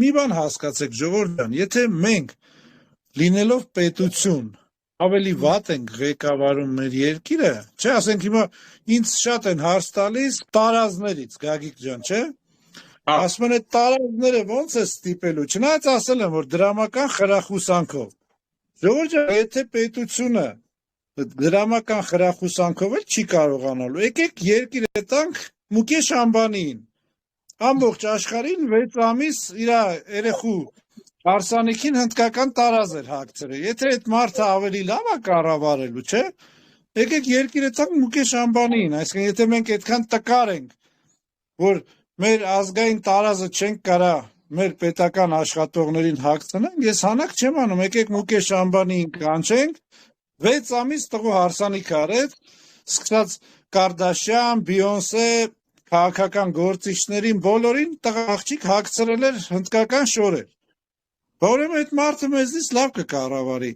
մի բան հասկացեք ժողովուրդ ջան, եթե մենք լինելով պետություն ավելի վատ ենք ղեկավարում մեր երկիրը, չէ, ասենք հիմա ինձ շատ են հարց տալիս տարազներից, Գագիկ ջան, չէ։ Ասում են այդ տարազները ոնց է ստիպելու, չնայած ասել եմ, որ դրամական խրախուսանքով։ Ժողովուրդ ջան, եթե պետությունը դրամական խրախուսանքով էլ չի կարողանալու, եկեք երկիրը տանք Մուկեշ Ամբանիին, ամբողջ աշխարհին 6 ամիս իր երեխու հարսանիքին հնդկական տարազ էր հագցրել, եթե այդ մարդը ավելի լավ է կառավարելու, չէ, եկեք երկիրը տանք Մուկեշ Ամբանիին, այսինքն եթե մենք այդքան տկար ենք, որ մեր ազգային տարազը չենք կարա մեր պետական աշխատողներին հագցնենք, ես հանակ չեմ անում, եկեք Մուկեշ Ամբանիին կանչենք, 6 ամիս տղու հարսանիք արեց, սկսած Կարդաշյան, Բիոնսե, քաղաքական գործիչներին, բոլորին տղա աղջիկ հագցրել էր հնդկական շորեր։ Ուրեմն այդ մարդը մեզնից լավ կկառավարի։